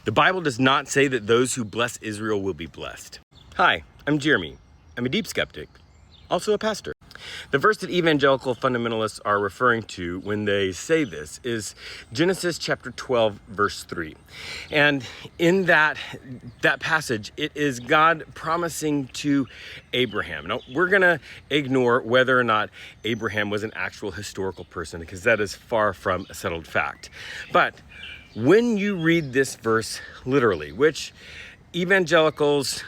The Bible does not say that those who bless Israel will be blessed. Hi, I'm Jeremy. I'm a deep skeptic, also a pastor. The verse that evangelical fundamentalists are referring to when they say this is Genesis chapter 12, verse 3. And in that passage, it is God promising to Abraham. Now, we're going to ignore whether or not Abraham was an actual historical person, because that is far from a settled fact. But when you read this verse literally, which evangelicals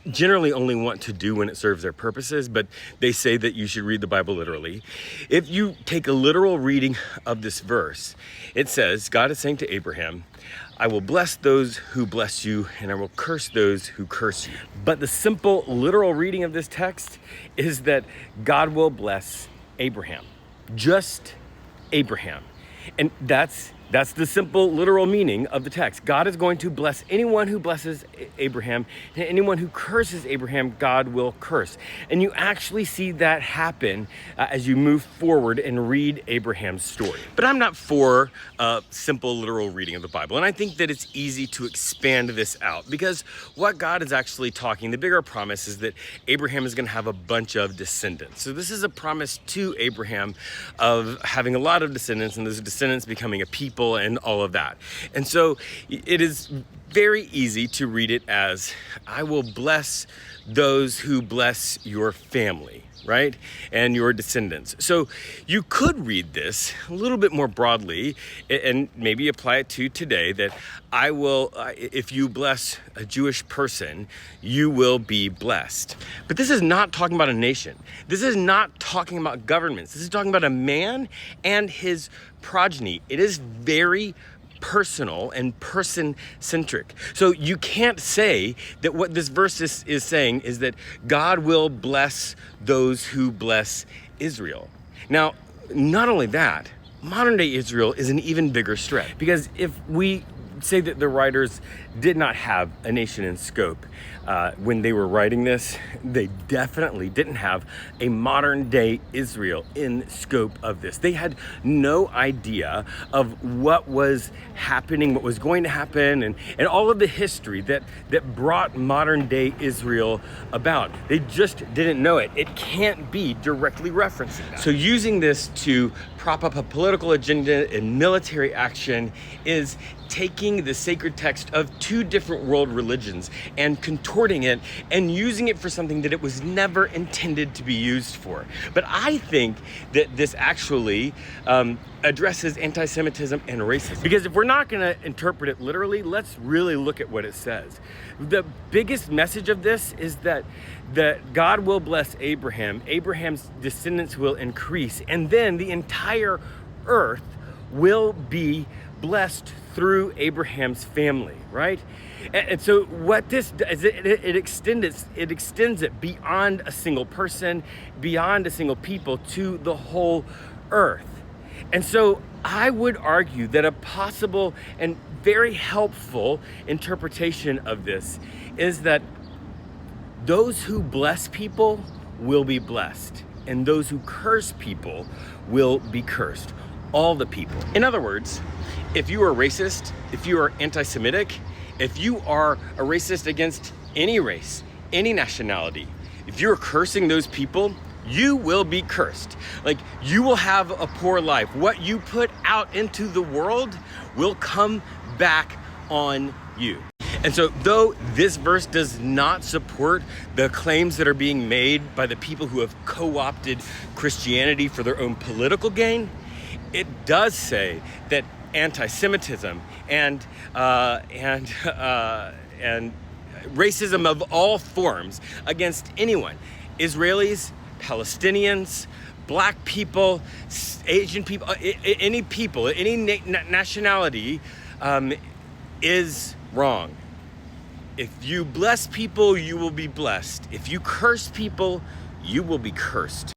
generally only want to do when it serves their purposes, but they say that you should read the Bible literally. If you take a literal reading of this verse, it says, God is saying to Abraham, I will bless those who bless you, and I will curse those who curse you. But the simple literal reading of this text is that God will bless Abraham, just Abraham. And that's the simple literal meaning of the text. God is going to bless anyone who blesses Abraham, and anyone who curses Abraham, God will curse. And you actually see that happen as you move forward and read Abraham's story. But I'm not for a simple literal reading of the Bible, and I think that it's easy to expand this out, because what God is actually talking, the bigger promise is that Abraham is going to have a bunch of descendants. So this is a promise to Abraham of having a lot of descendants, and those descendants becoming a people and all of that. And so it is very easy to read it as, I will bless those who bless your family, right? And your descendants. So you could read this a little bit more broadly and maybe apply it to today, that I will, if you bless a Jewish person, you will be blessed. But this is not talking about a nation. This is not talking about governments. This is talking about a man and his progeny. It is very personal and person-centric. So you can't say that what this verse is saying is that God will bless those who bless Israel. Now, not only that, modern-day Israel is an even bigger stretch, because if we say that the writers did not have a nation in scope when they were writing this, they definitely didn't have a modern day Israel in scope of this. They had no idea of what was happening, what was going to happen, and all of the history that brought modern day Israel about. They just didn't know it. It can't be directly referencing that. So using this to prop up a political agenda and military action is taking the sacred text of two different world religions and contorting it and using it for something that it was never intended to be used for. But I think that this actually addresses anti-Semitism and racism. Because if we're not going to interpret it literally, let's really look at what it says. The biggest message of this is that God will bless Abraham, Abraham's descendants will increase, and then the entire earth will be blessed through Abraham's family, right? And so what this does, it extends it beyond a single person, beyond a single people, to the whole earth. And so I would argue that a possible and very helpful interpretation of this is that those who bless people will be blessed, and those who curse people will be cursed. All the people. In other words, if you are racist, if you are anti-Semitic, if you are a racist against any race, any nationality, if you're cursing those people, you will be cursed. Like, you will have a poor life. What you put out into the world will come back on you. And so, though this verse does not support the claims that are being made by the people who have co-opted Christianity for their own political gain, it does say that anti-Semitism and racism of all forms against anyone, Israelis, Palestinians, black people, Asian people, any people, any nationality, is wrong. If you bless people, you will be blessed. If you curse people, you will be cursed.